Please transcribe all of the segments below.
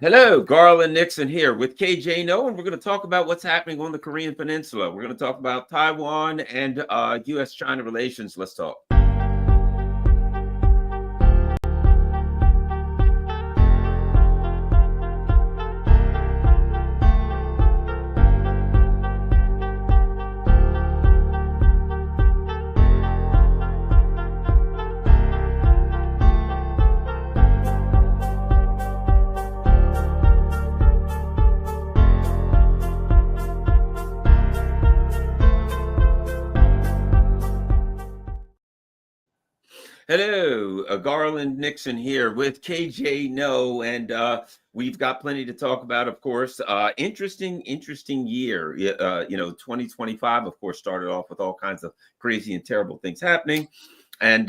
Hello, Garland Nixon here with KJ No, and we're going to talk about what's happening on the Korean Peninsula. We're going to talk about Taiwan and U.S.-China relations. Let's talk. Hello, Garland Nixon here with KJ No, and we've got plenty to talk about, of course. Interesting year. 2025, of course, started off with all kinds of crazy and terrible things happening, and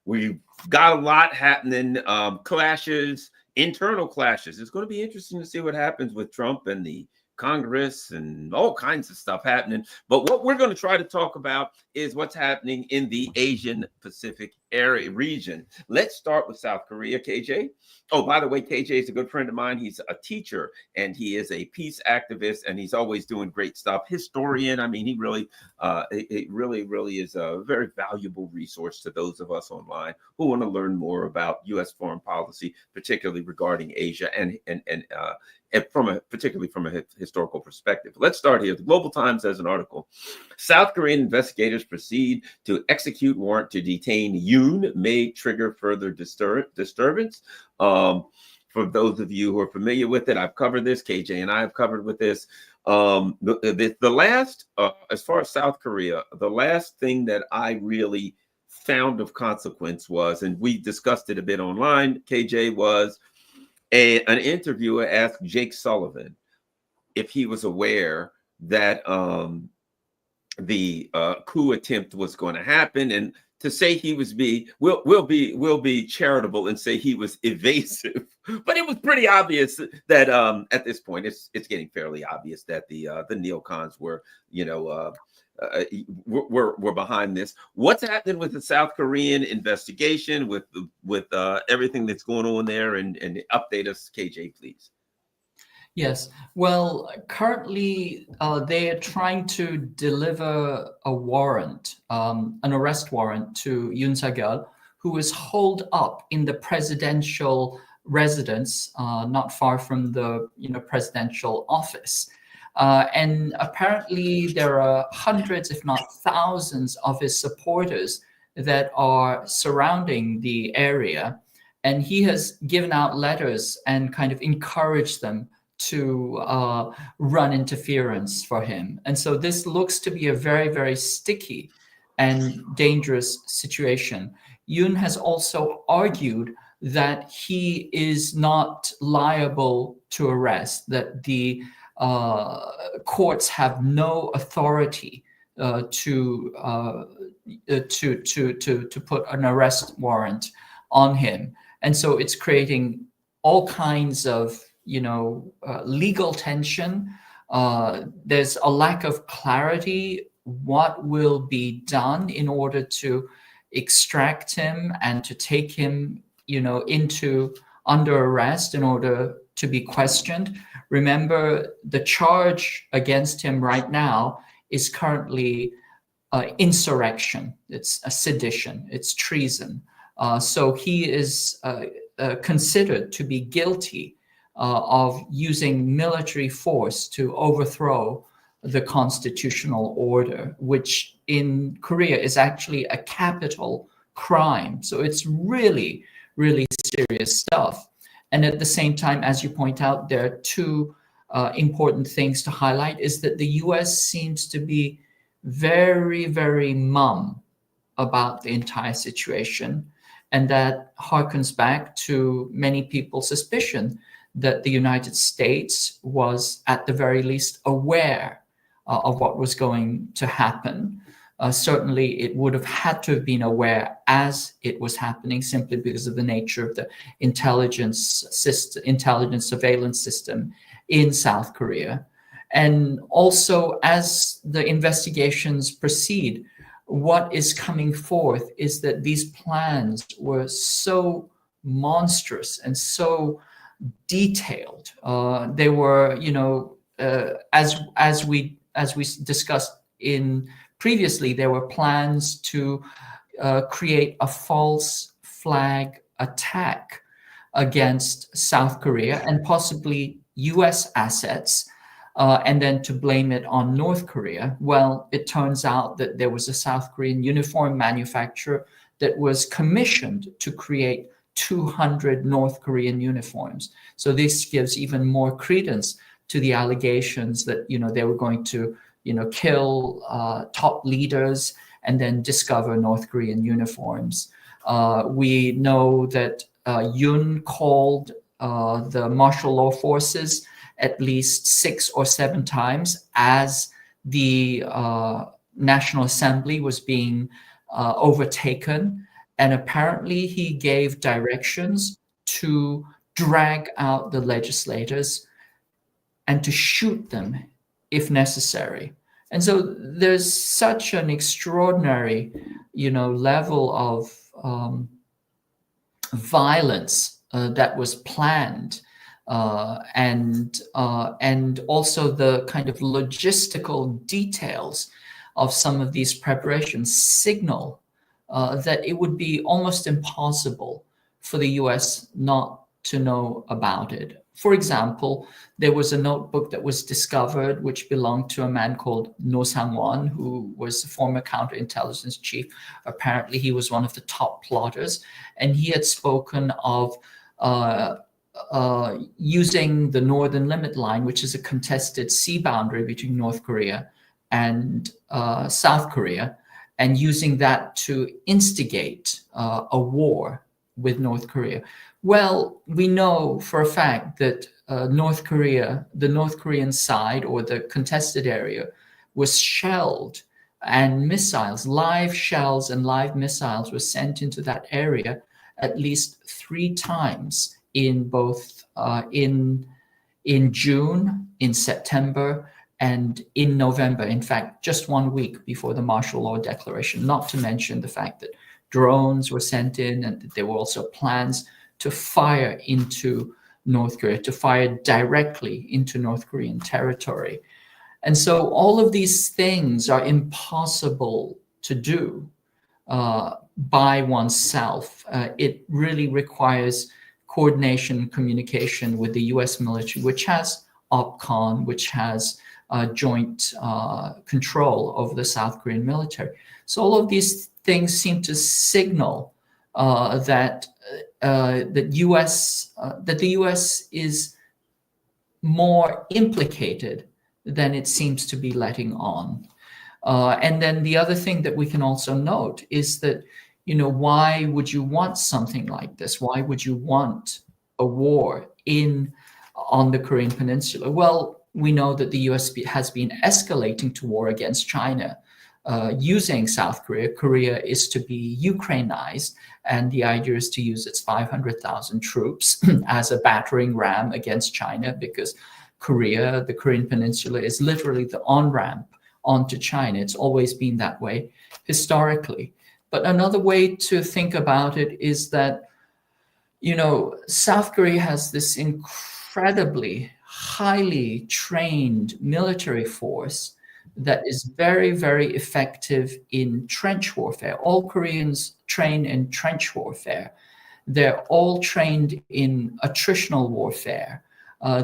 we've got a lot happening. Clashes, internal clashes. It's going to be interesting to see what happens with Trump and the Congress and all kinds of stuff happening. But what we're going to try to talk about is what's happening in the Asian Pacific area region. Let's start with South Korea, KJ. Oh, by the way, KJ is a good friend of mine. He's a teacher and he is a peace activist and he's always doing great stuff. Historian. I mean, he really is a very valuable resource to those of us online who want to learn more about U.S. foreign policy, particularly regarding Asia and particularly from a historical perspective. Let's start here. The Global Times has an article. South Korean investigators proceed to execute warrant to detain Yoon, may trigger further disturbance. For those of you who are familiar with it, I've covered this. KJ and I have covered with this. The last, as far as South Korea, the last thing that I really found of consequence was, and we discussed it a bit online, KJ, was an interviewer asked Jake Sullivan if he was aware that the coup attempt was going to happen, and to say he was we'll be charitable and say he was evasive, but it was pretty obvious that at this point it's getting fairly obvious that the neocons were were behind this. What's happening with the South Korean investigation, with everything that's going on there, and update us, KJ, please. Yes. Well, currently they are trying to deliver a warrant, an arrest warrant to Yoon Suk-yeol, who is holed up in the presidential residence, not far from the presidential office. And apparently there are hundreds, if not thousands, of his supporters that are surrounding the area. And he has given out letters and kind of encouraged them to run interference for him. And so this looks to be a very, very sticky and dangerous situation. Yoon has also argued that he is not liable to arrest, that the courts have no authority to put an arrest warrant on him. And so it's creating all kinds of legal tension. There's a lack of clarity what will be done in order to extract him and to take him under arrest in order to be questioned. Remember, the charge against him right now is currently insurrection. It's a sedition. It's treason. So he is considered to be guilty of using military force to overthrow the constitutional order, which in Korea is actually a capital crime. So it's really, really serious stuff. And at the same time, as you point out, there are two important things to highlight, is that the US seems to be very, very mum about the entire situation. And that harkens back to many people's suspicion that the United States was at the very least aware of what was going to happen. Certainly, it would have had to have been aware as it was happening, simply because of the nature of the intelligence surveillance system in South Korea. And also, as the investigations proceed, what is coming forth is that these plans were so monstrous and so detailed. They were, as we discussed in previously, there were plans to create a false flag attack against South Korea and possibly U.S. assets, and then to blame it on North Korea. Well, it turns out that there was a South Korean uniform manufacturer that was commissioned to create 200 North Korean uniforms. So this gives even more credence to the allegations that, they were going to, kill top leaders and then discover North Korean uniforms. We know that Yoon called the martial law forces at least 6 or 7 times as the National Assembly was being overtaken. And apparently he gave directions to drag out the legislators and to shoot them if necessary. And so there's such an extraordinary, level of violence that was planned, and also the kind of logistical details of some of these preparations signal that it would be almost impossible for the U.S. not to know about it. For example, there was a notebook that was discovered which belonged to a man called No Sang-won, who was a former counterintelligence chief. Apparently, he was one of the top plotters, and he had spoken of using the Northern Limit Line, which is a contested sea boundary between North Korea and South Korea, and using that to instigate a war with North Korea. Well, we know for a fact that North Korea, the North Korean side or the contested area, was shelled, and missiles, live shells and live missiles were sent into that area at least 3 times in both in June, in September, and in November. In fact, just 1 week before the martial law declaration, not to mention the fact that drones were sent in and that there were also plans to fire into North Korea, to fire directly into North Korean territory. And so all of these things are impossible to do by oneself. It really requires coordination, communication with the US military, which has OPCON, which has joint control over the South Korean military. So all of these things seem to signal that the US is more implicated than it seems to be letting on. And then the other thing that we can also note is that, why would you want something like this? Why would you want a war on the Korean Peninsula? Well, we know that the US has been escalating to war against China using South Korea. Korea is to be Ukrainized, and the idea is to use its 500,000 troops as a battering ram against China, because Korea, the Korean Peninsula, is literally the on-ramp onto China. It's always been that way historically. But another way to think about it is that, South Korea has this incredibly highly trained military force that is very, very effective in trench warfare. All Koreans train in trench warfare. They're all trained in attritional warfare.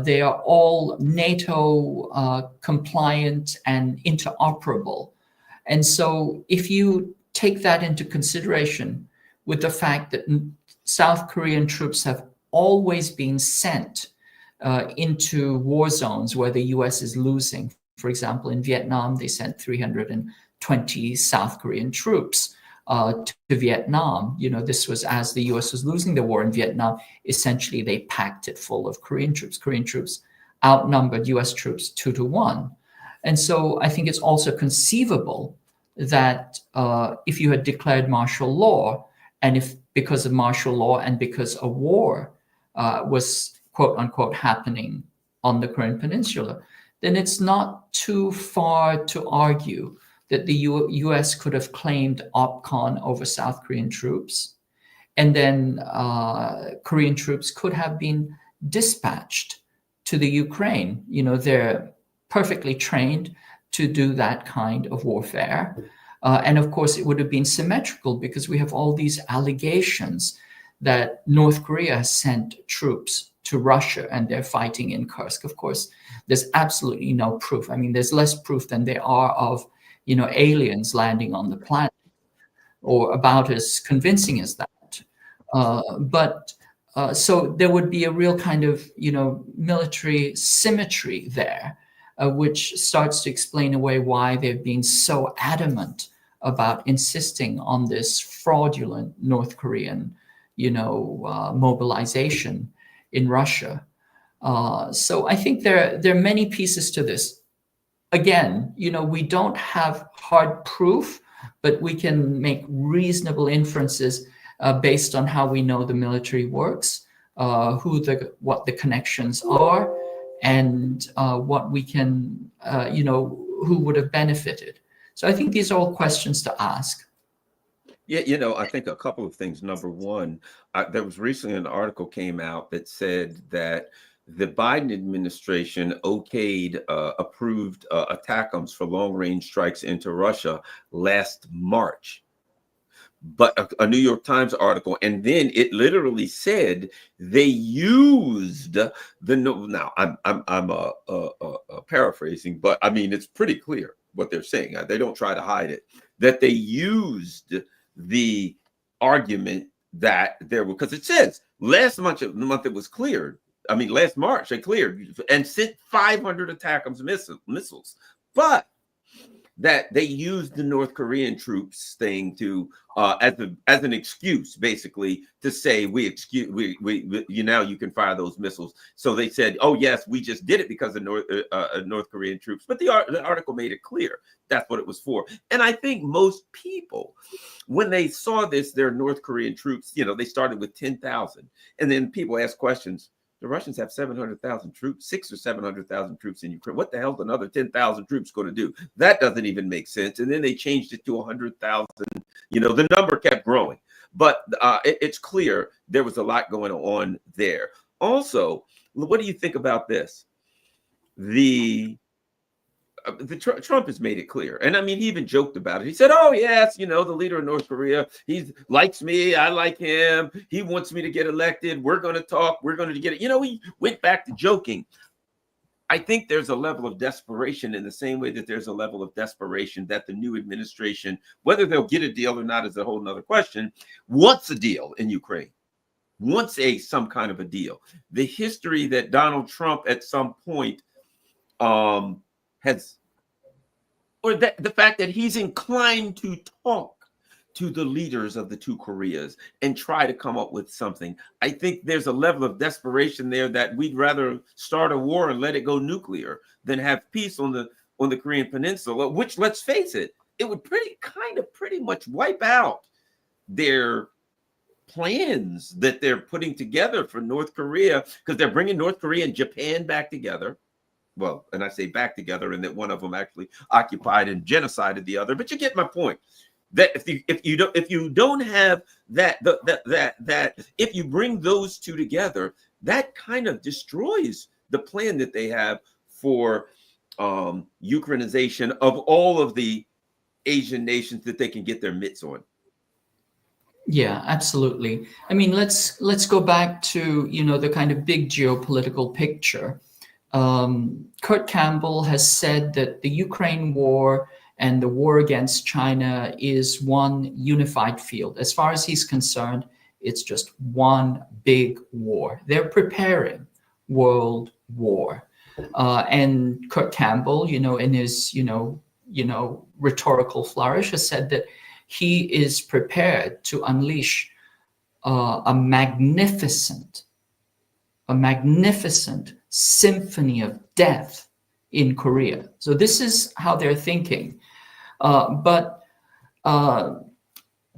They are all NATO compliant and interoperable. And so if you take that into consideration with the fact that South Korean troops have always been sent into war zones where the US is losing. For example, in Vietnam, they sent 320 South Korean troops to Vietnam. This was as the US was losing the war in Vietnam. Essentially, they packed it full of Korean troops. Korean troops outnumbered US troops 2-1. And so I think it's also conceivable that if you had declared martial law, and if because of martial law and because a war was quote unquote happening on the Korean Peninsula, then it's not too far to argue that the US could have claimed OPCON over South Korean troops, and then Korean troops could have been dispatched to the Ukraine. They're perfectly trained to do that kind of warfare. And of course, it would have been symmetrical because we have all these allegations that North Korea has sent troops to Russia and they're fighting in Kursk. Of course, there's absolutely no proof. I mean, there's less proof than there are of, aliens landing on the planet, or about as convincing as that. So there would be a real kind of, military symmetry there, which starts to explain away why they've been so adamant about insisting on this fraudulent North Korean, mobilization in Russia. So I think there are many pieces to this. Again, we don't have hard proof, but we can make reasonable inferences based on how we know the military works, what the connections are, and what we can, who would have benefited. So I think these are all questions to ask. Yeah, I think a couple of things. Number one, there was recently an article came out that said that the Biden administration approved ATACMS for long-range strikes into Russia last March. But a New York Times article, and then it literally said they used now I'm paraphrasing, but I mean it's pretty clear what they're saying. They don't try to hide it, that they used the argument that there were, because it says last month it was cleared. I mean, last March they cleared and sent 500 ATACMS missiles, but that they used the North Korean troops thing to as an excuse, basically, to say we now you can fire those missiles. So they said, oh yes, we just did it because of North Korean troops. But the article made it clear that's what it was for. And I think most people, when they saw this, their North Korean troops, they started with 10,000, and then people ask questions. The Russians have 700,000 troops, 600,000 or 700,000 troops in Ukraine. What the hell is another 10,000 troops going to do? That doesn't even make sense. And then they changed it to 100,000. The number kept growing. But it's clear there was a lot going on there. Also, what do you think about this? Trump has made it clear. And I mean, he even joked about it. He said, oh, yes, the leader of North Korea, he likes me. I like him. He wants me to get elected. We're going to talk. We're going to get it. He went back to joking. I think there's a level of desperation in the same way that there's a level of desperation that the new administration, whether they'll get a deal or not is a whole nother question, wants a deal in Ukraine, wants some kind of a deal. The history that Donald Trump at some point the fact that he's inclined to talk to the leaders of the two Koreas and try to come up with something. I think there's a level of desperation there that we'd rather start a war and let it go nuclear than have peace on the Korean Peninsula, which, let's face it, it would pretty much wipe out their plans that they're putting together for North Korea, because they're bringing North Korea and Japan back together. Well, and I say back together, and that one of them actually occupied and genocided the other. But you get my point. That if you don't have that if you bring those two together, that kind of destroys the plan that they have for Ukrainization of all of the Asian nations that they can get their mitts on. Yeah, absolutely. I mean, let's go back to the kind of big geopolitical picture. Kurt Campbell has said that the Ukraine war and the war against China is one unified field. As far as he's concerned, it's just one big war. They're preparing world war. And Kurt Campbell, in his, rhetorical flourish, has said that he is prepared to unleash a magnificent symphony of death in Korea. So this is how they're thinking. But the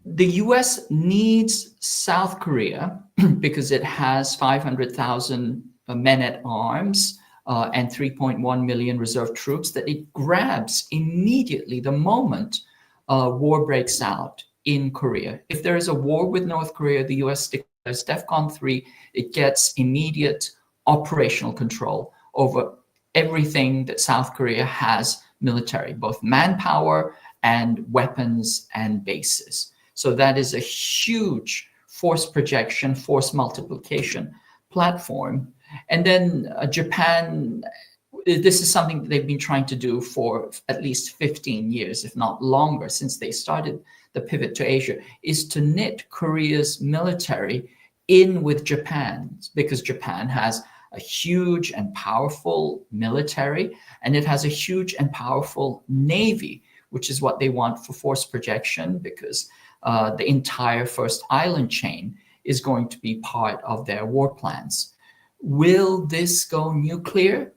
US needs South Korea because it has 500,000 men at arms and 3.1 million reserve troops that it grabs immediately the moment war breaks out in Korea. If there is a war with North Korea, the US declares DEFCON 3, it gets immediate operational control over everything that South Korea has military, both manpower and weapons and bases. So that is a huge force projection, force multiplication platform. And then Japan, this is something that they've been trying to do for at least 15 years, if not longer, since they started the pivot to Asia, is to knit Korea's military in with Japan's, because Japan has a huge and powerful military, and it has a huge and powerful navy, which is what they want for force projection, because the entire first island chain is going to be part of their war plans. Will this go nuclear?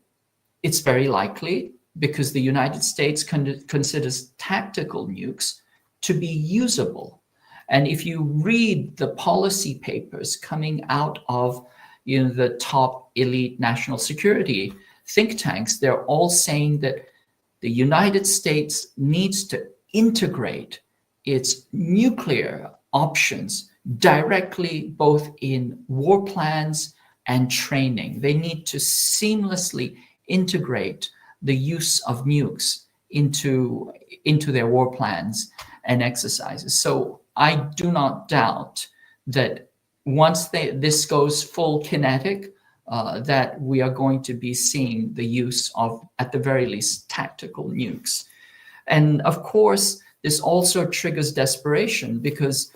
It's very likely, because the United States considers tactical nukes to be usable. And if you read the policy papers coming out of the top elite national security think tanks, they're all saying that the United States needs to integrate its nuclear options directly, both in war plans and training. They need to seamlessly integrate the use of nukes into their war plans and exercises. So I do not doubt that once this goes full kinetic, that we are going to be seeing the use of, at the very least, tactical nukes. And of course, this also triggers desperation, because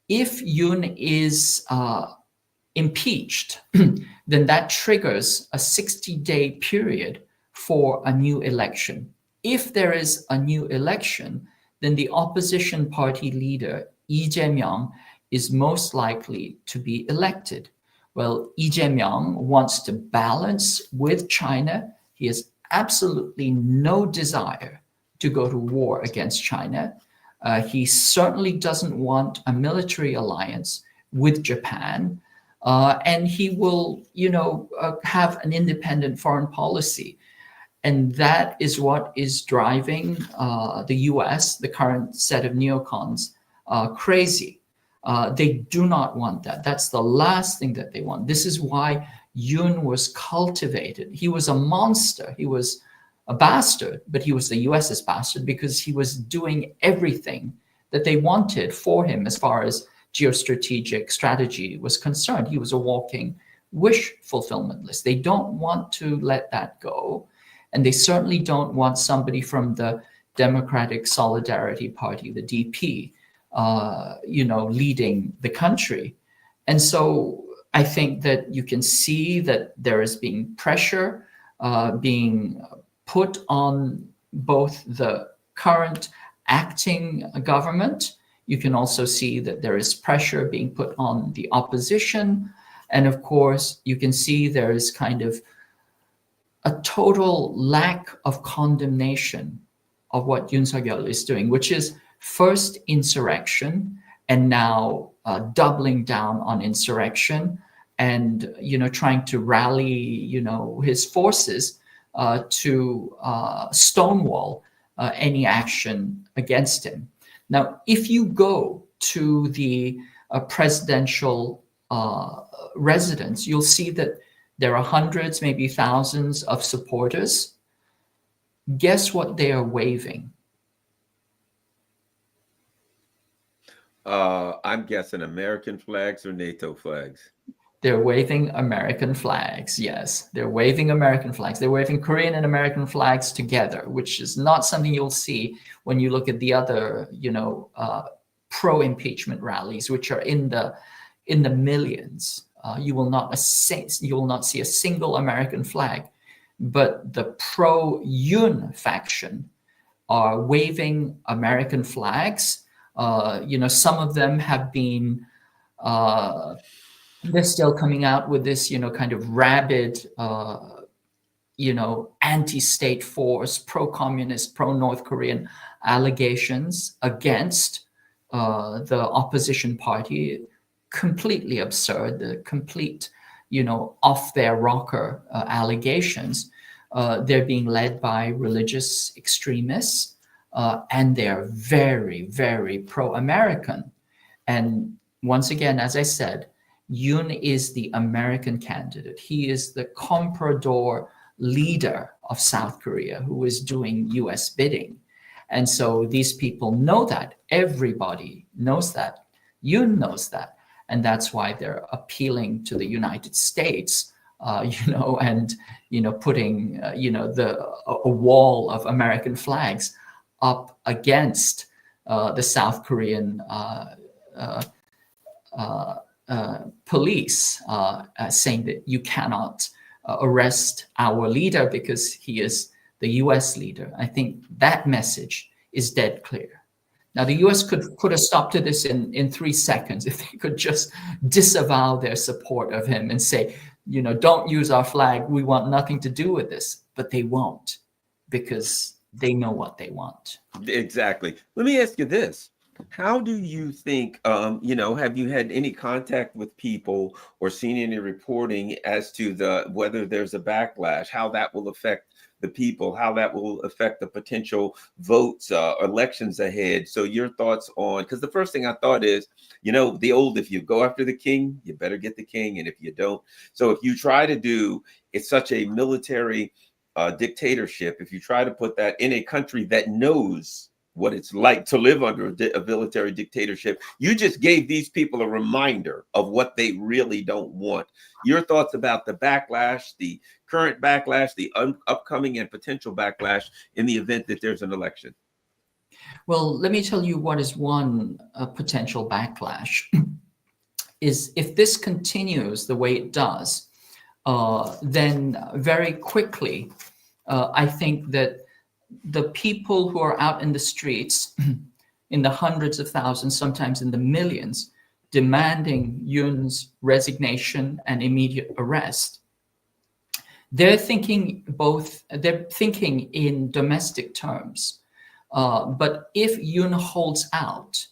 if Yoon is impeached, then that triggers a 60-day period for a new election. If there is a new election, then the opposition party leader, Lee Jae-myung, is most likely to be elected. Well, Lee Jae-myung wants to balance with China. He has absolutely no desire to go to war against China. He certainly doesn't want a military alliance with Japan. And he will, have an independent foreign policy. And that is what is driving the US, the current set of neocons, crazy. They do not want that. That's the last thing that they want. This is why Yoon was cultivated. He was a monster. He was a bastard, but he was the US's bastard, because he was doing everything that they wanted for him as far as geostrategic strategy was concerned. He was a walking wish fulfillment list. They don't want to let that go. And they certainly don't want somebody from the Democratic Solidarity Party, the DP, leading the country. And so I think that you can see that there is being pressure being put on both the current acting government. You can also see that there is pressure being put on the opposition. And of course, you can see there is kind of a total lack of condemnation of what Yoon Suk-yeol is doing, which is first insurrection, and now doubling down on insurrection, and trying to rally his forces to stonewall any action against him. Now, if you go to the presidential residence, you'll see that there are hundreds, maybe thousands of supporters. Guess what they are waving? I'm guessing American flags or NATO flags. They're waving American flags. Yes, they're waving American flags. They're waving Korean and American flags together, which is not something you'll see when you look at the other, pro-impeachment rallies, which are in the millions. You will not see a single American flag, but the pro-Yoon faction are waving American flags. Some of them have been. They're still coming out with this, kind of rabid, anti-state force, pro-communist, pro-North Korean allegations against the opposition party. Completely absurd, the complete, off their rocker allegations. They're being led by religious extremists, and they're very, very pro-American. And once again, as I said, Yoon is the American candidate. He is the comprador leader of South Korea who is doing US bidding. And so these people know that. Everybody knows that. Yoon knows that. And that's why they're appealing to the United States, and, putting, a wall of American flags up against the South Korean police, saying that you cannot arrest our leader because he is the US leader. I think that message is dead clear. Now, the US could put a stop to this in 3 seconds if they could just disavow their support of him and say, don't use our flag. We want nothing to do with this. But they won't, because they know what they want. Exactly. Let me ask you this. How do you think, have you had any contact with people or seen any reporting as to whether there's a backlash, how that will affect the people, how that will affect the potential votes, elections ahead? So your thoughts on, because the first thing I thought is, the old, if you go after the king, you better get the king. And if you don't, so if you try to do, it's such a military dictatorship, if you try to put that in a country that knows what it's like to live under a military dictatorship, you just gave these people a reminder of what they really don't want. Your thoughts about the backlash, the current backlash, the upcoming and potential backlash in the event that there's an election? Well, let me tell you what is one potential backlash. Is if this continues the way it does, then very quickly, I think that the people who are out in the streets, in the hundreds of thousands, sometimes in the millions, demanding Yoon's resignation and immediate arrest, they're thinking in domestic terms. But if Yoon holds out,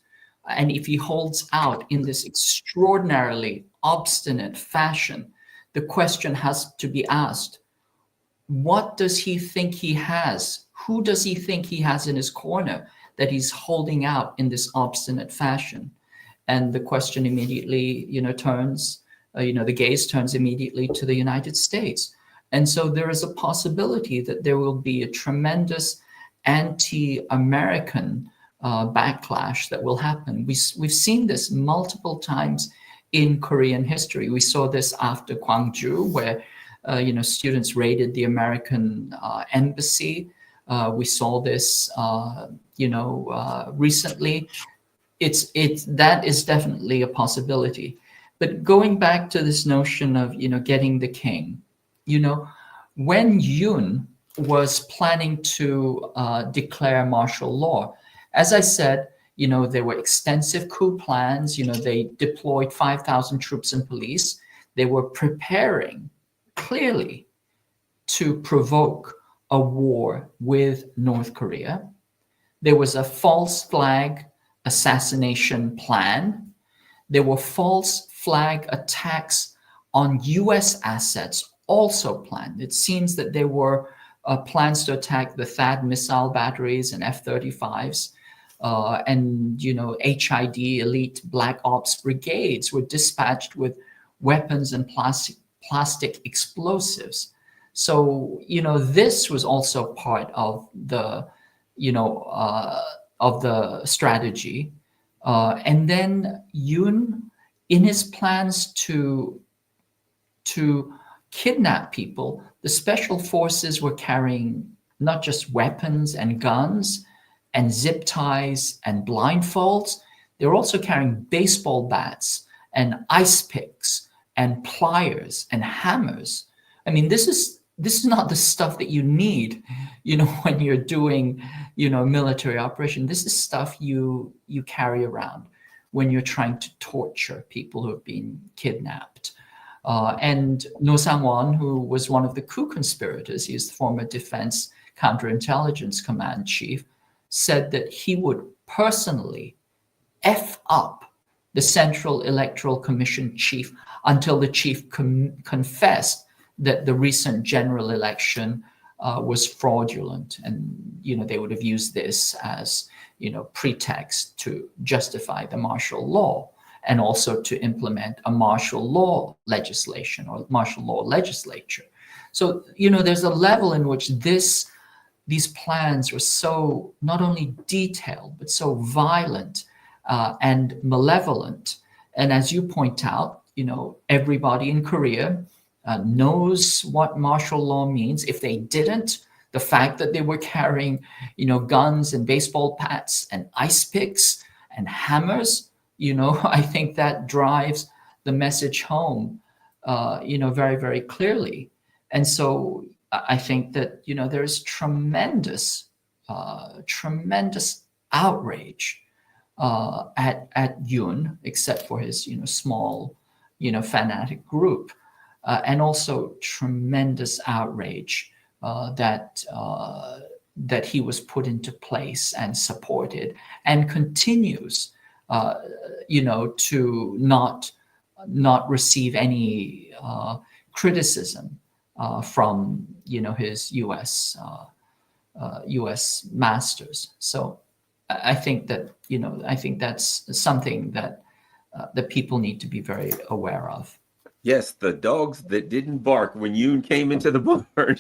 and if he holds out in this extraordinarily obstinate fashion, the question has to be asked, what does he think he has? Who does he think he has in his corner that he's holding out in this obstinate fashion? And the question immediately, turns, the gaze turns immediately to the United States. And so there is a possibility that there will be a tremendous anti-American backlash that will happen. We've seen this multiple times in Korean history. We saw this after Gwangju, where students raided the American embassy. We saw this, recently. That is definitely a possibility. But going back to this notion of getting the king, when Yoon was planning to declare martial law, as I said, there were extensive coup plans. They deployed 5,000 troops and police. They were preparing clearly to provoke a war with North Korea. There was a false flag assassination plan. There were false flag attacks on US assets also planned. It seems that there were plans to attack the THAAD missile batteries and F-35s. And HID, elite black ops brigades, were dispatched with weapons and plastic explosives. So this was also part of the strategy. And then Yoon, in his plans to kidnap people, the special forces were carrying not just weapons and guns and zip ties and blindfolds. They were also carrying baseball bats and ice picks and pliers and hammers. I mean, this is not the stuff that you need, when you're doing, military operation. This is stuff you carry around when you're trying to torture people who have been kidnapped. And No Sang-won, who was one of the coup conspirators, he is the former Defense Counterintelligence Command Chief, said that he would personally F up the Central Electoral Commission chief until the chief confessed that the recent general election was fraudulent. And, they would have used this as, pretext to justify the martial law. and also to implement a martial law legislation or martial law legislature. So, there's a level in which these plans were so not only detailed, but so violent and malevolent. And as you point out, everybody in Korea knows what martial law means. If they didn't, the fact that they were carrying, guns and baseball bats and ice picks and hammers, I think that drives the message home, very, very clearly. And so I think that, there is tremendous outrage at Yoon, except for his, small, fanatic group, and also tremendous outrage that he was put into place and supported, and continues, to not receive any criticism from his U.S. masters. So I think that that's something that people need to be very aware of. Yes, the dogs that didn't bark when Yoon came into the barn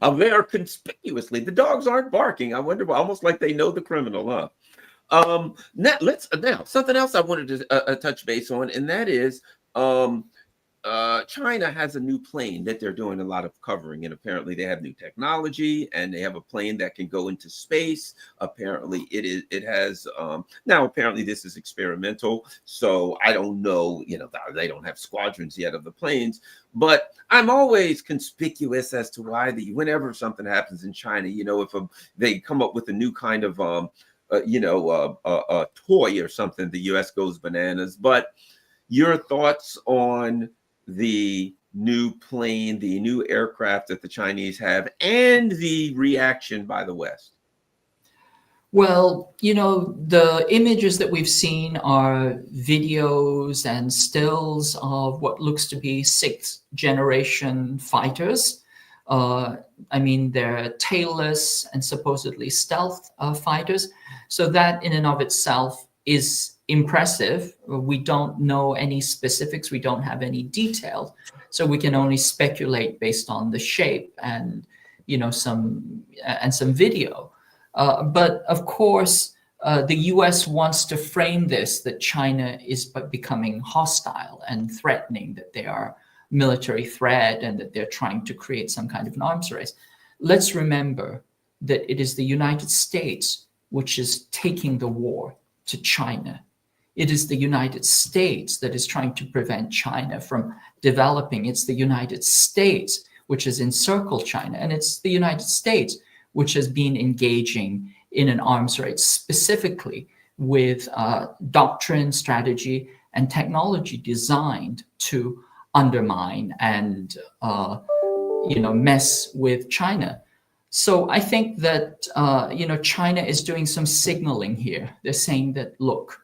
are there conspicuously. The dogs aren't barking. I wonder, almost like they know the criminal, huh? Now something else I wanted to touch base on, and that is China has a new plane that they're doing a lot of covering, and apparently they have new technology, and they have a plane that can go into space. Apparently it has now apparently this is experimental, so I don't know, they don't have squadrons yet of the planes, but I'm always conspicuous as to why whenever something happens in China, if they come up with a new kind of a toy or something, the US goes bananas. But your thoughts on the new plane, the new aircraft that the Chinese have, and the reaction by the West? Well, the images that we've seen are videos and stills of what looks to be sixth generation fighters. They're tailless and supposedly stealth fighters. So that in and of itself is impressive. We don't know any specifics. We don't have any details. So we can only speculate based on the shape and, some video. But of course, the US wants to frame this, that China is becoming hostile and threatening, that they are military threat and that they're trying to create some kind of an arms race. Let's remember that it is the United States which is taking the war to China. It is the United States that is trying to prevent China from developing. It's the United States which has encircled China, and it's the United States which has been engaging in an arms race, specifically with doctrine, strategy, and technology designed to undermine and mess with China. So I think that China is doing some signaling here. They're saying that, look,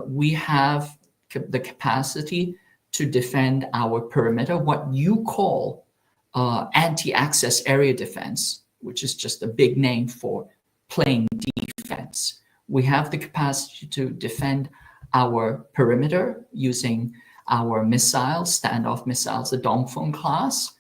we have the capacity to defend our perimeter, what you call anti-access area defense, which is just a big name for plain defense. We have the capacity to defend our perimeter using our missiles, standoff missiles, the Dongfeng class,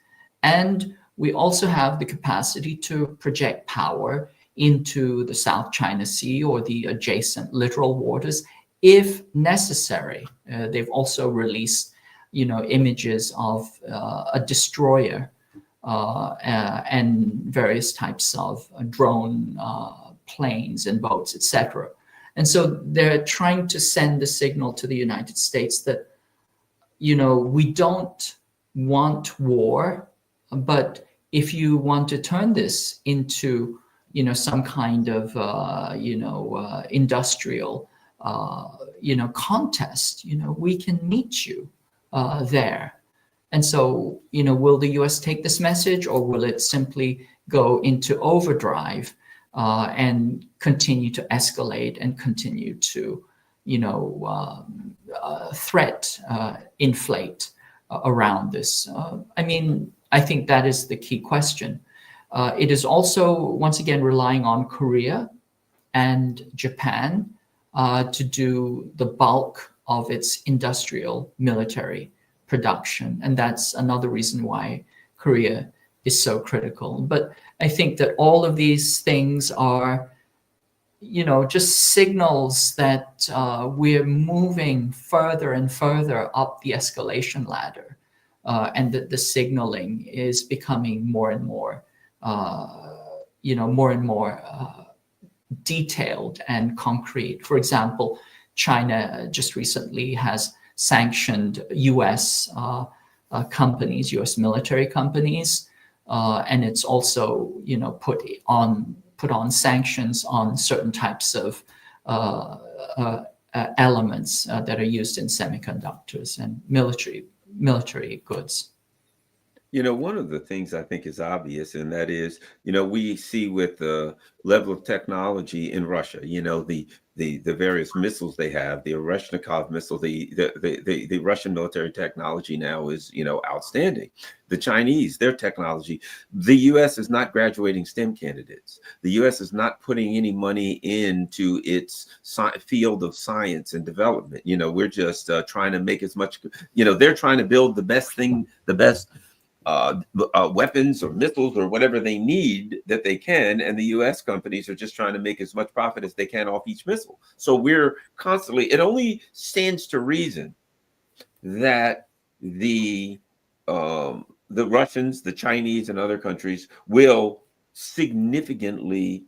and we also have the capacity to project power into the South China Sea or the adjacent littoral waters if necessary. They've also released, images of a destroyer and various types of drone planes and boats, etc. And so they're trying to send a signal to the United States that, we don't want war, but if you want to turn this into, some kind of, industrial, contest, we can meet you there. And so, will the US take this message, or will it simply go into overdrive and continue to escalate and continue to, threat inflate around this? I think that is the key question. It is also, once again, relying on Korea and Japan to do the bulk of its industrial military production. And that's another reason why Korea is so critical. But I think that all of these things are, just signals that we're moving further and further up the escalation ladder, and that the signaling is becoming more and more, more and more detailed and concrete. For example, China just recently has sanctioned U.S. Companies, U.S. military companies, and it's also, put on sanctions on certain types of elements that are used in semiconductors and military goods. One of the things I think is obvious, and that is, we see with the level of technology in Russia, the various missiles they have, the Oreshnikov missile, the Russian military technology now is, outstanding. The Chinese, their technology, the U.S. is not graduating STEM candidates. The U.S. is not putting any money into its field of science and development. We're just trying to make as much, they're trying to build the best weapons or missiles or whatever they need that they can, and the U.S. companies are just trying to make as much profit as they can off each missile. So we're constantly, it only stands to reason that the Russians, the Chinese, and other countries will significantly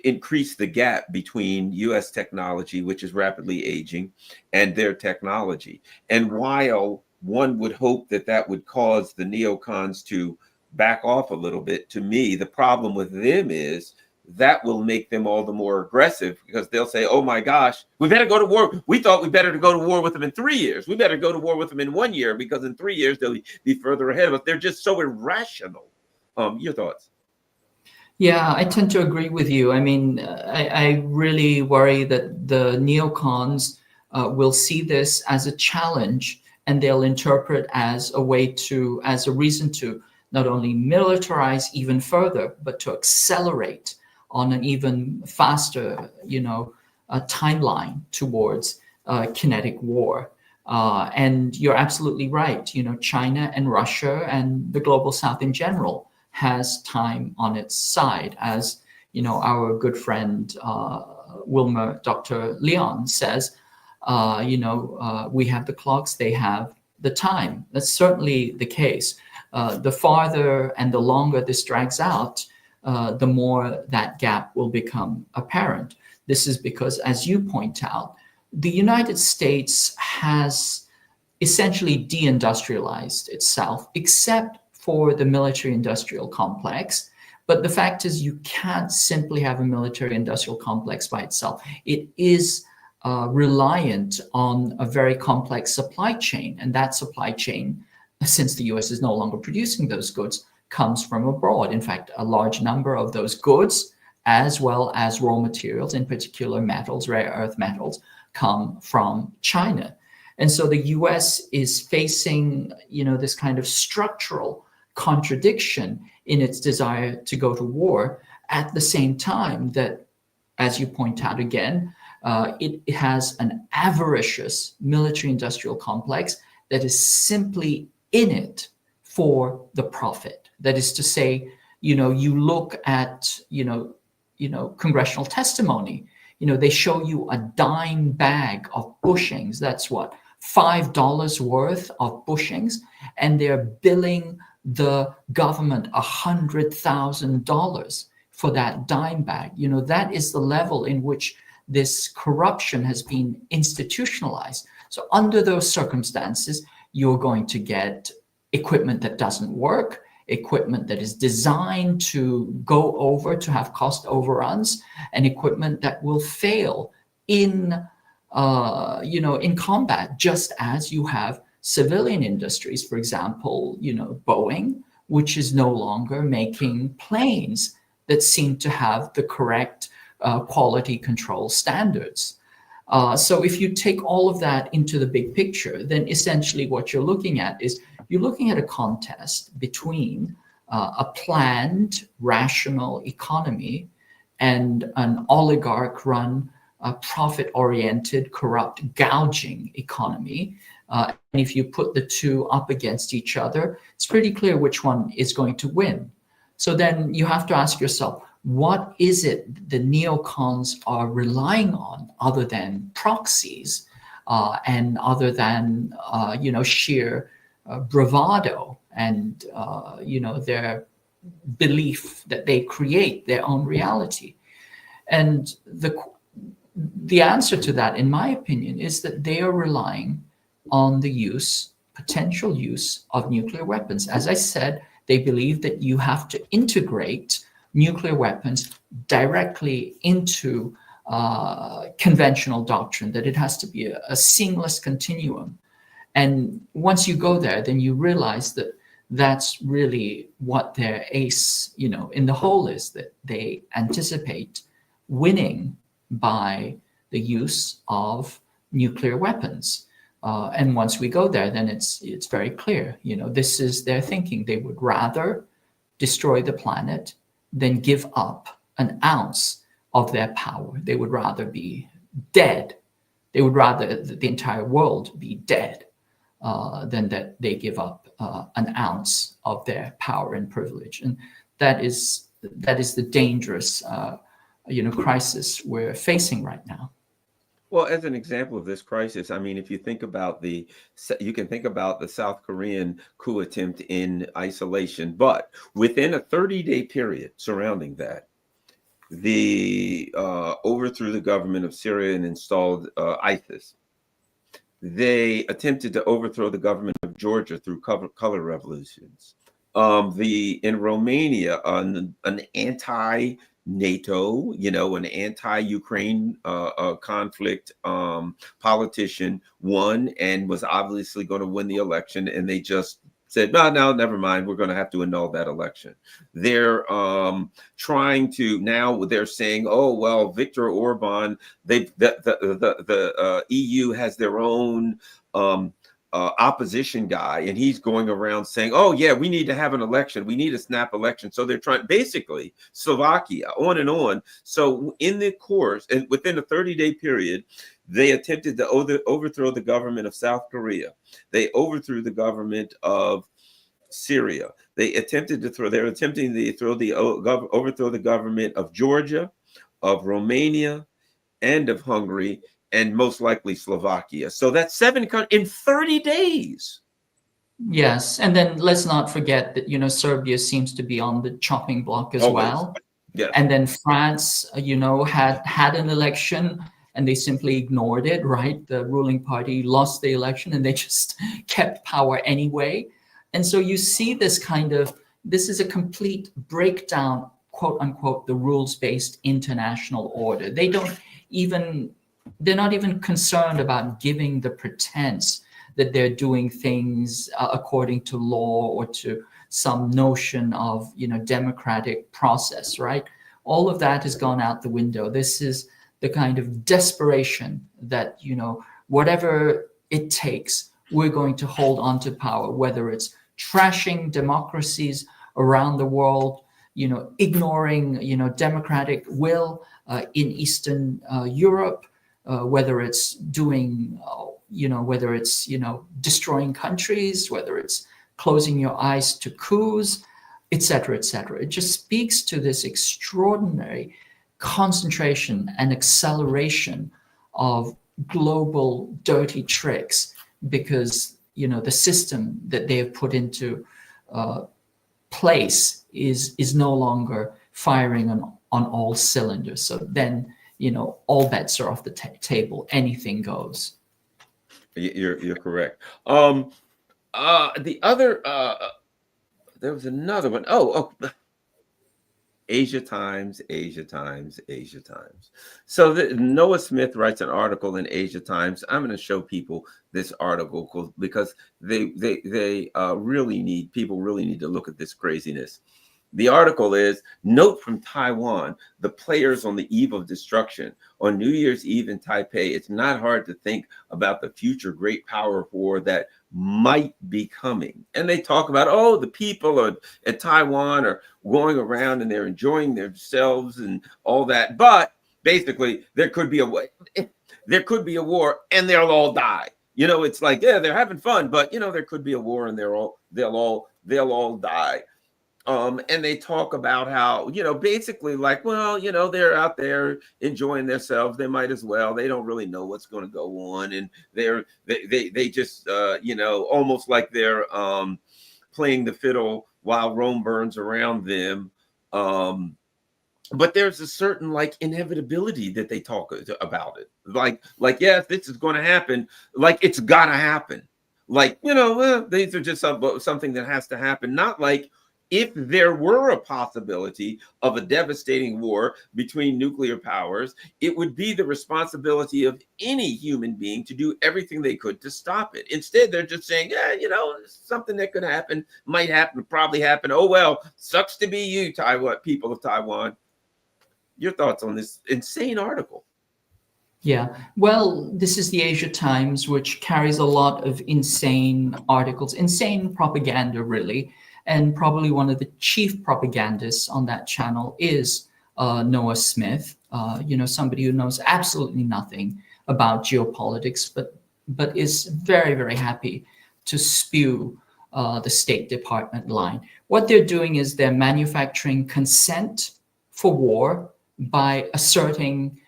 increase the gap between U.S. technology, which is rapidly aging, and their technology. And while one would hope that that would cause the neocons to back off a little bit, to me, the problem with them is that will make them all the more aggressive, because they'll say, oh my gosh, we better go to war. We thought we better go to war with them in 3 years. We better go to war with them in 1 year, because in 3 years they'll be further ahead of us. They're just so irrational. Your thoughts? Yeah, I tend to agree with you. I mean, I really worry that the neocons will see this as a challenge, and they'll interpret as a reason to not only militarize even further, but to accelerate on an even faster, timeline towards kinetic war. And you're absolutely right. China and Russia and the global South in general has time on its side, as our good friend Dr. Leon says. We have the clocks, they have the time. That's certainly the case. The farther and the longer this drags out, the more that gap will become apparent. This is because, as you point out, the United States has essentially deindustrialized itself, except for the military-industrial complex. But the fact is, you can't simply have a military-industrial complex by itself. It is reliant on a very complex supply chain, and that supply chain, since the US is no longer producing those goods, comes from abroad. In fact, a large number of those goods, as well as raw materials, in particular metals, rare earth metals, come from China. And so the US is facing, this kind of structural contradiction in its desire to go to war, at the same time that, as you point out again, it has an avaricious military-industrial complex that is simply in it for the profit. That is to say, you look at, congressional testimony. They show you a dime bag of bushings. That's what, $5 worth of bushings, and they're billing the government $100,000 for that dime bag. That is the level in which this corruption has been institutionalized. So under those circumstances, you're going to get equipment that doesn't work, equipment that is designed to have cost overruns, and equipment that will fail in combat, just as you have civilian industries, for example, Boeing, which is no longer making planes that seem to have the correct quality control standards. So if you take all of that into the big picture, then essentially what you're looking at is a contest between a planned, rational economy and an oligarch-run profit-oriented, corrupt, gouging economy. And if you put the two up against each other, it's pretty clear which one is going to win. So then you have to ask yourself, what is it the neocons are relying on other than proxies and other than sheer bravado and their belief that they create their own reality? And the answer to that, in my opinion, is that they are relying on the potential use of nuclear weapons. As I said, they believe that you have to integrate nuclear weapons directly into conventional doctrine, that it has to be a seamless continuum. And once you go there, then you realize that that's really what their ace, in the hole is, that they anticipate winning by the use of nuclear weapons. And once we go there, then it's very clear. This is their thinking. They would rather destroy the planet than give up an ounce of their power. They would rather be dead. They would rather the entire world be dead than that they give up an ounce of their power and privilege. And that is the dangerous crisis we're facing right now. Well, as an example of this crisis, I mean, if you think about you can think about the South Korean coup attempt in isolation, but within a 30-day period surrounding that, the overthrew the government of Syria and installed ISIS. They attempted to overthrow the government of Georgia through color revolutions. In Romania, an anti-NATO, an anti-Ukraine conflict politician won and was obviously going to win the election, and they just said, no, never mind. We're going to have to annul that election. They're trying to now. They're saying, oh well, Viktor Orban. The EU has their own opposition guy, and he's going around saying, oh yeah, we need to have an election. We need a snap election. So they're trying, basically Slovakia, on and on. So in the course, and within a 30-day period, they attempted to overthrow the government of South Korea. They overthrew the government of Syria. They're attempting to overthrow the government of Georgia, of Romania, and of Hungary, and most likely Slovakia. So that's 7 countries in 30 days. Yes, and then let's not forget that Serbia seems to be on the chopping block as well. Yeah. And then France, had an election and they simply ignored it, right? The ruling party lost the election and they just kept power anyway. And so you see this is a complete breakdown, quote unquote, the rules-based international order. They're not even concerned about giving the pretense that they're doing things according to law or to some notion of democratic process, right? All of that has gone out the window. This is the kind of desperation that whatever it takes, we're going to hold on to power, whether it's trashing democracies around the world, ignoring democratic will in Eastern Europe, whether it's doing whether it's destroying countries, whether it's closing your eyes to coups, etc., etc. It just speaks to this extraordinary concentration and acceleration of global dirty tricks, because the system that they have put into place is no longer firing on all cylinders. So then all bets are off the table. Anything goes. You're correct. The other there was another one. Oh, Asia Times. So Noah Smith writes an article in Asia Times. I'm going to show people this article because they really need to look at this craziness. The article is Note from Taiwan, the players on the eve of destruction. On New Year's Eve in Taipei, it's not hard to think about the future great power war that might be coming. And they talk about, the people at Taiwan are going around and they're enjoying themselves and all that. But basically there could be a way, there could be a war and they'll all die. You know, it's like, yeah, they're having fun, but you know, there could be a war and they'll all die. And they talk about how, you know, basically like, well, you know, they're out there enjoying themselves. They might as well. They don't really know what's going to go on, and they just you know, almost like they're playing the fiddle while Rome burns around them. But there's a certain like inevitability that they talk about it. Like yes, this is going to happen. Like it's gotta happen. Like, you know, these are just something that has to happen. Not like if there were a possibility of a devastating war between nuclear powers, it would be the responsibility of any human being to do everything they could to stop it. Instead, they're just saying, yeah, you know, something that could happen, might happen, probably happen. Oh, well, sucks to be you, Taiwan, people of Taiwan. Your thoughts on this insane article? Yeah, well, this is the Asia Times, which carries a lot of insane articles, insane propaganda, really. And probably one of the chief propagandists on that channel is Noah Smith, you know, somebody who knows absolutely nothing about geopolitics, but is very, very happy to spew the State Department line. What they're doing is they're manufacturing consent for war by asserting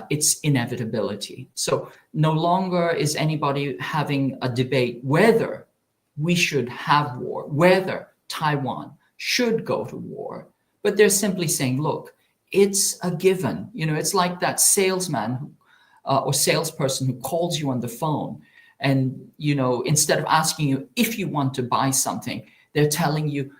its inevitability. So no longer is anybody having a debate whether we should have war, whether Taiwan should go to war, but they're simply saying, look, it's a given. You know, it's like that salesman or salesperson who calls you on the phone, and, you know, instead of asking you if you want to buy something, they're telling you,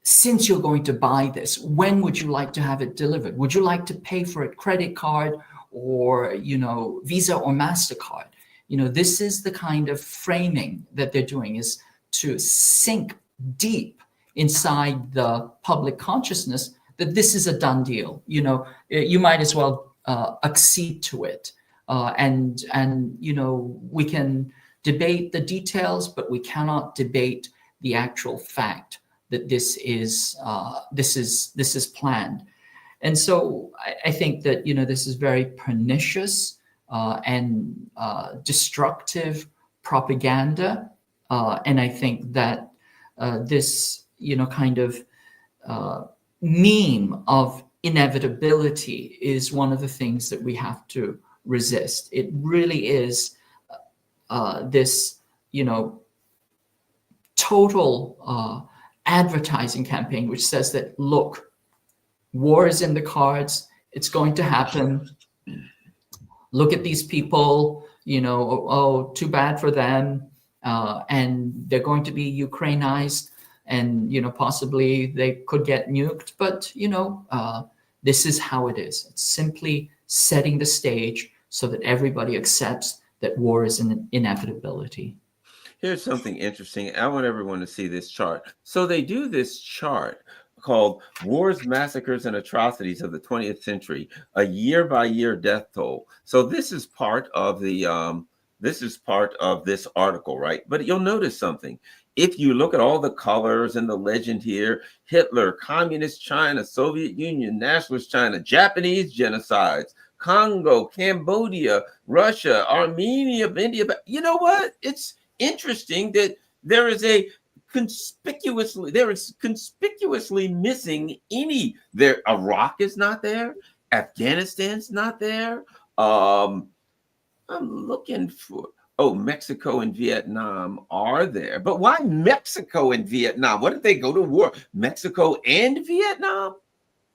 since you're going to buy this, when would you like to have it delivered? Would you like to pay for it credit card or, you know, Visa or MasterCard? You know, this is the kind of framing that they're doing, is to sink deep inside the public consciousness that this is a done deal. You know, you might as well accede to it. And you know, we can debate the details, but we cannot debate the actual fact that this is planned. And so I think that, you know, this is very pernicious and destructive propaganda. And I think that this, you know, kind of meme of inevitability is one of the things that we have to resist. It really is this, you know, total advertising campaign which says that, look, war is in the cards, it's going to happen. Look at these people, you know, oh, too bad for them. And they're going to be Ukrainized, and, you know, possibly they could get nuked, but, you know, this is how it is. It's simply setting the stage so that everybody accepts that war is an inevitability. Here's something interesting. I want everyone to see this chart. So they do this chart called Wars, Massacres, and Atrocities of the 20th Century, a year-by-year death toll. So this is part of the this article, right? But you'll notice something. If you look at all the colors and the legend here, Hitler, Communist China, Soviet Union, Nationalist China, Japanese genocides, Congo, Cambodia, Russia, Armenia, India. But you know what? It's interesting that there is conspicuously missing any there. Iraq is not there. Afghanistan's not there. I'm looking for, oh, Mexico and Vietnam are there. But why Mexico and Vietnam? What did they go to war? Mexico and Vietnam?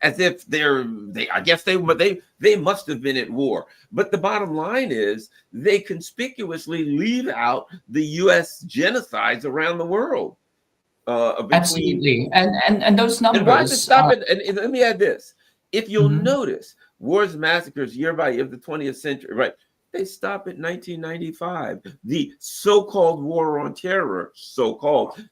As if I guess they must have been at war. But the bottom line is they conspicuously leave out the U.S. genocides around the world. Absolutely, and those numbers. And why does it stop it? And let me add this: if you'll notice, wars, massacres, year by year of the 20th century, right? They stop at 1995. The so-called war on terror, so-called,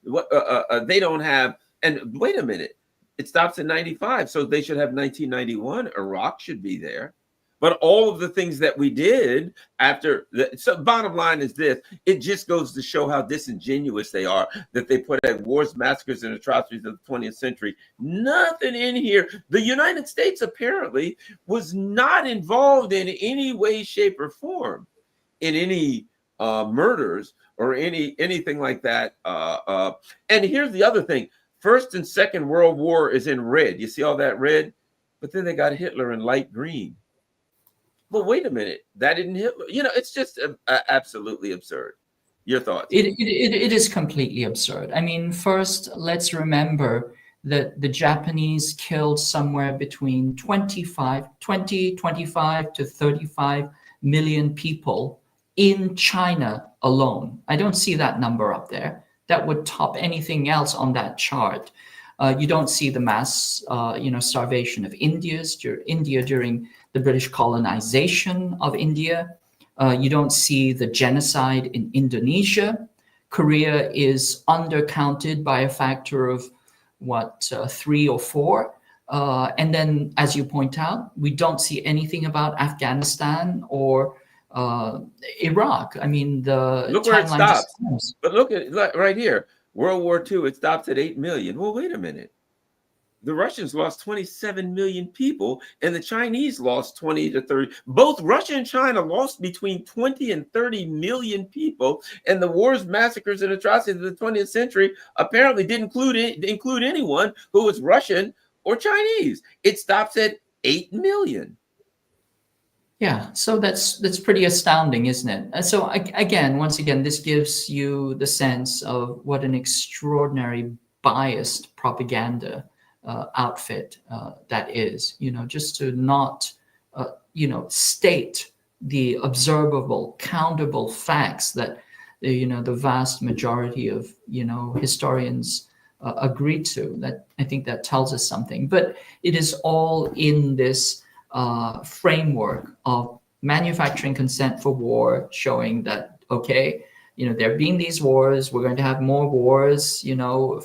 they don't have. And wait a minute. It stops in 95, so they should have 1991. Iraq should be there. But all of the things that we did after, so bottom line is this, it just goes to show how disingenuous they are, that they put at wars, massacres, and atrocities of the 20th century. Nothing in here. The United States apparently was not involved in any way, shape, or form in any murders or anything like that. And here's the other thing. First and Second World War is in red. You see all that red? But then they got Hitler in light green. Well, wait a minute. That didn't Hitler. It's just absolutely absurd. Your thoughts? It is completely absurd. I mean, first, let's remember that the Japanese killed somewhere between 25 to 35 million people in China alone. I don't see that number up there. That would top anything else on that chart. You don't see the mass, starvation of India during the British colonization of India. You don't see the genocide in Indonesia. Korea is undercounted by a factor of 3 or 4. And then, as you point out, we don't see anything about Afghanistan or Iraq. I mean, look where it stops. But look at right here, World War II. It stops at 8 million. Well, wait a minute. The Russians lost 27 million people, and the Chinese lost 20 to 30. Both Russia and China lost between 20 and 30 million people, and the wars, massacres, and atrocities of the 20th century apparently didn't include anyone who was Russian or Chinese. It stops at 8 million. Yeah, so that's pretty astounding, isn't it? And so once again, this gives you the sense of what an extraordinary biased propaganda outfit that is. Just to not state the observable, countable facts that the vast majority of historians agree to. That, I think, that tells us something. But it is all in this framework of manufacturing consent for war, showing that, okay, there being these wars, we're going to have more wars,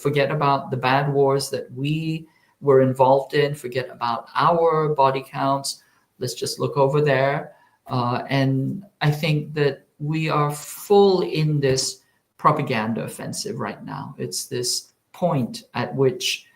forget about the bad wars that we were involved in, forget about our body counts, let's just look over there. And I think that we are full in this propaganda offensive right now. It's this point at which,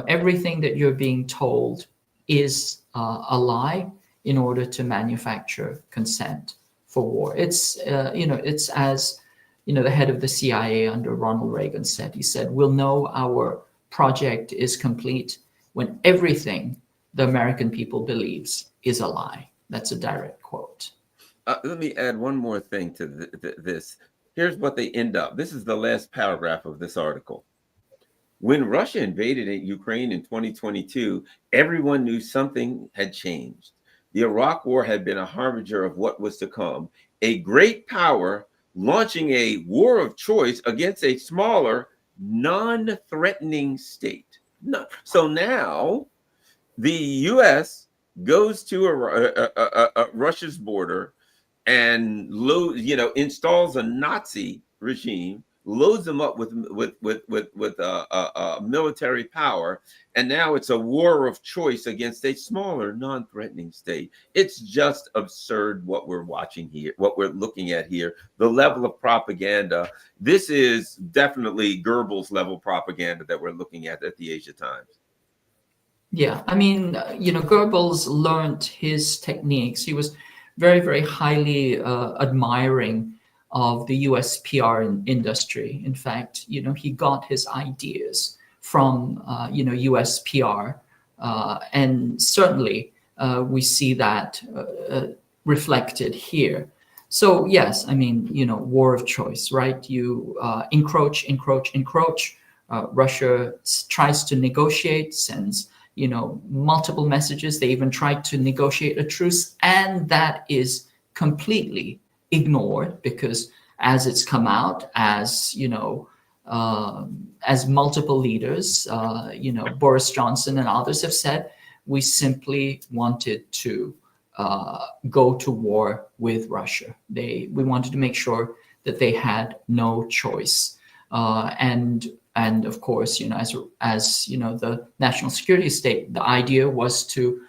everything that you're being told is a lie in order to manufacture consent for war. It's it's as the head of the CIA under Ronald Reagan said. He said, "We'll know our project is complete when everything the American people believes is a lie." That's a direct quote. Let me add one more thing to this. Here's what they end up. This is the last paragraph of this article. When Russia invaded Ukraine in 2022, everyone knew something had changed. The Iraq War had been a harbinger of what was to come. A great power launching a war of choice against a smaller, non-threatening state. No. So now the U.S. goes to Russia's border and installs a Nazi regime, loads them up with military power, and now it's a war of choice against a smaller, non-threatening state. It's just absurd what we're watching here, what we're looking at here, the level of propaganda. This is definitely Goebbels level propaganda that we're looking at the Asia Times. Yeah, I mean, Goebbels learned his techniques. He was very, very highly admiring of the US PR industry. In fact, he got his ideas from, US PR. And certainly we see that reflected here. So yes, I mean, war of choice, right? You encroach. Russia tries to negotiate, sends, multiple messages. They even tried to negotiate a truce, and that is completely ignored, because as it's come out, as multiple leaders, Boris Johnson and others have said, we simply wanted to go to war with Russia. We wanted to make sure that they had no choice. And of course, as the national security state, the idea was to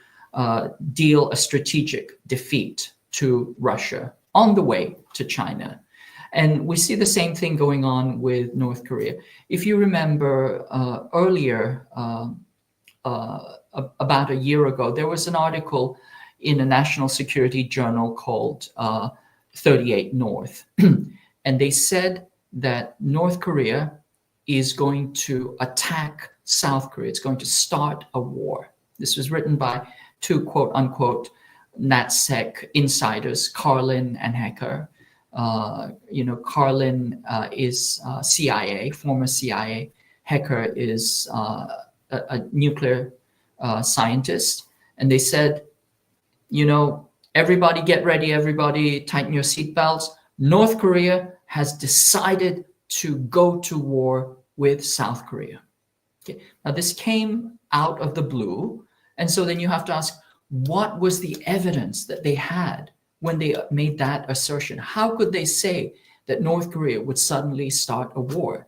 deal a strategic defeat to Russia on the way to China. And we see the same thing going on with North Korea. If you remember earlier, about a year ago, there was an article in a national security journal called 38 North. And they said that North Korea is going to attack South Korea. It's going to start a war. This was written by two quote unquote NatSec insiders, Carlin and Hecker. Carlin is CIA, former CIA. Hecker is a nuclear scientist. And they said, everybody get ready, everybody tighten your seatbelts. North Korea has decided to go to war with South Korea. Okay. Now, this came out of the blue. And so then you have to ask, what was the evidence that they had when they made that assertion? How could they say that North Korea would suddenly start a war?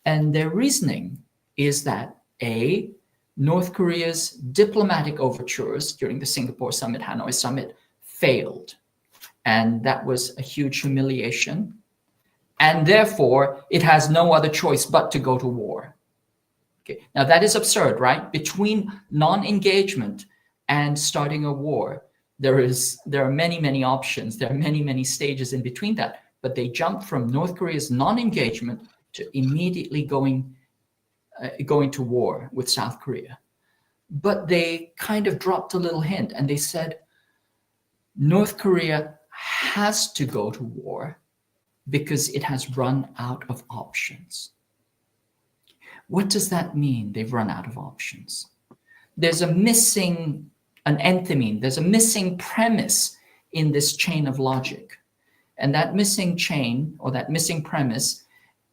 And their reasoning is that A, North Korea's diplomatic overtures during the Singapore summit, Hanoi summit, failed. And that was a huge humiliation. And therefore, it has no other choice but to go to war. Okay. Now, that is absurd, right? Between non-engagement and starting a war, there are many, many options. There are many, many stages in between that. But they jumped from North Korea's non-engagement to immediately going to war with South Korea. But they kind of dropped a little hint, and they said, North Korea has to go to war because it has run out of options. What does that mean, they've run out of options? There's an enthymeme, there's a missing premise in this chain of logic. And that missing chain, or that missing premise,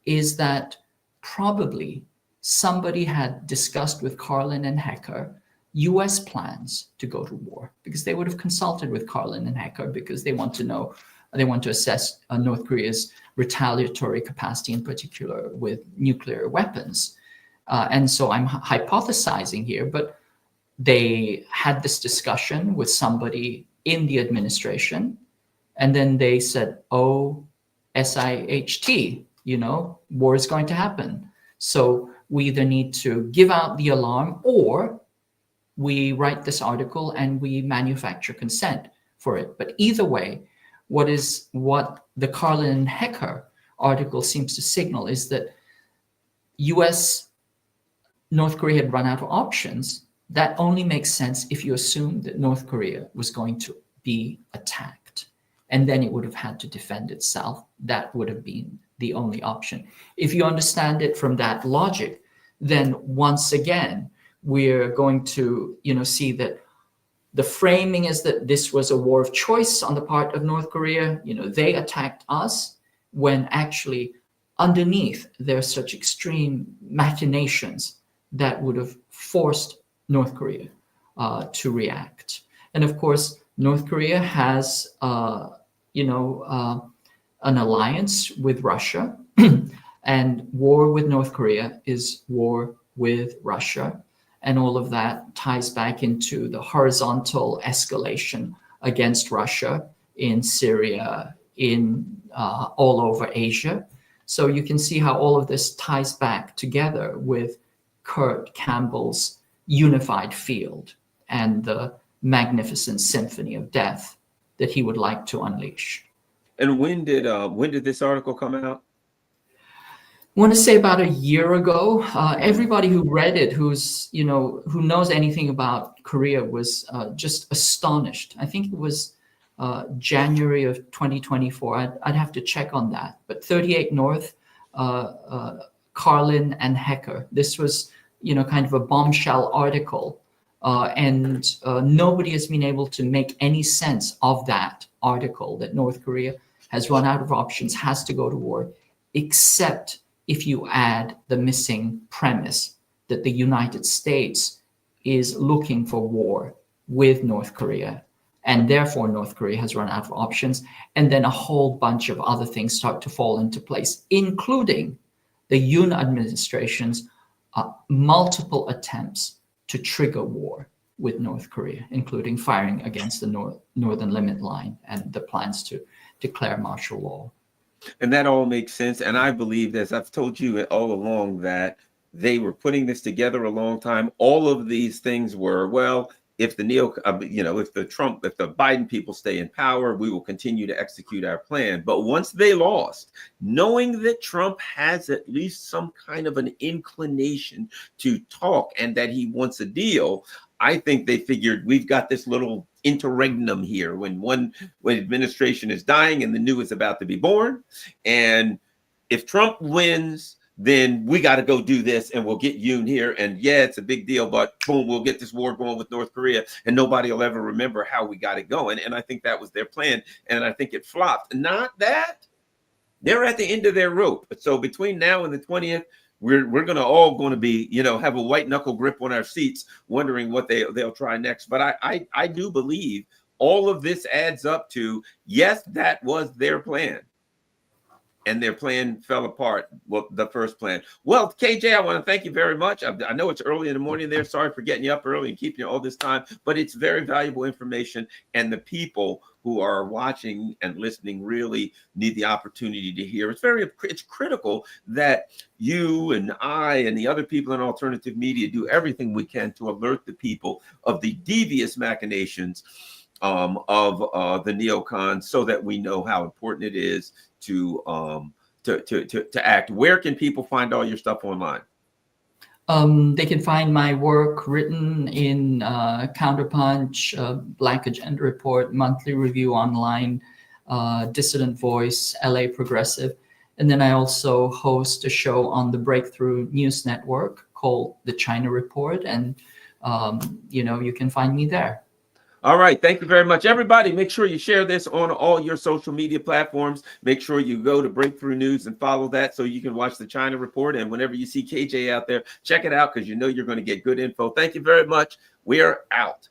is that probably somebody had discussed with Carlin and Hecker US plans to go to war, because they would have consulted with Carlin and Hecker because they want to assess North Korea's retaliatory capacity, in particular with nuclear weapons. And so I'm hypothesizing here, but they had this discussion with somebody in the administration, and then they said, oh, SIHT, war is going to happen. So we either need to give out the alarm, or we write this article and we manufacture consent for it. But either way, what the Carlin and Hecker article seems to signal is that North Korea had run out of options. That only makes sense if you assume that North Korea was going to be attacked, and then it would have had to defend itself. That would have been the only option. If you understand it from that logic, then once again, we're going to see that the framing is that this was a war of choice on the part of North Korea. They attacked us, when actually underneath there are such extreme machinations that would have forced North Korea to react. And of course, North Korea has an alliance with Russia, and war with North Korea is war with Russia. And all of that ties back into the horizontal escalation against Russia in Syria, all over Asia. So you can see how all of this ties back together with Kurt Campbell's unified field and the magnificent symphony of death that he would like to unleash. And when did this article come out? I want to say about a year ago. Everybody who read it, who knows anything about Korea, was just astonished. I think it was January of 2024. I'd have to check on that. But 38 North, Carlin and Hecker. This was, kind of a bombshell article, and nobody has been able to make any sense of that article, that North Korea has run out of options, has to go to war, except if you add the missing premise that the United States is looking for war with North Korea, and therefore North Korea has run out of options. And then a whole bunch of other things start to fall into place, including the Yoon administration's multiple attempts to trigger war with North Korea, including firing against the Northern Limit Line and the plans to declare martial law. And that all makes sense. And I believe, as I've told you all along, that they were putting this together a long time. All of these things were, well, if the if the Biden people stay in power, we will continue to execute our plan. But once they lost, knowing that Trump has at least some kind of an inclination to talk and that he wants a deal, I think they figured we've got this little interregnum here when administration is dying and the new is about to be born. And if Trump wins, then we got to go do this and we'll get Yoon here. And yeah, it's a big deal, but boom, we'll get this war going with North Korea and nobody will ever remember how we got it going. And I think that was their plan. And I think it flopped. Not that. They're at the end of their rope. So between now and the 20th, we're going to be, have a white knuckle grip on our seats, wondering what they'll try next. But I do believe all of this adds up to, yes, that was their plan. And their plan fell apart. Well, the first plan. Well, KJ, I want to thank you very much. I know it's early in the morning there. Sorry for getting you up early and keeping you all this time, but it's very valuable information. And the people who are watching and listening really need the opportunity to hear. It's critical that you and I and the other people in alternative media do everything we can to alert the people of the devious machinations of the neocons, so that we know how important it is to act. Where can people find all your stuff online? They can find my work written in Counterpunch, Black Agenda Report, Monthly Review Online, Dissident Voice, LA Progressive. And then I also host a show on the Breakthrough News Network called The China Report. And, you can find me there. All right. Thank you very much, everybody. Make sure you share this on all your social media platforms. Make sure you go to Breakthrough News and follow that so you can watch the China Report. And whenever you see KJ out there, check it out, because you're going to get good info. Thank you very much. We are out.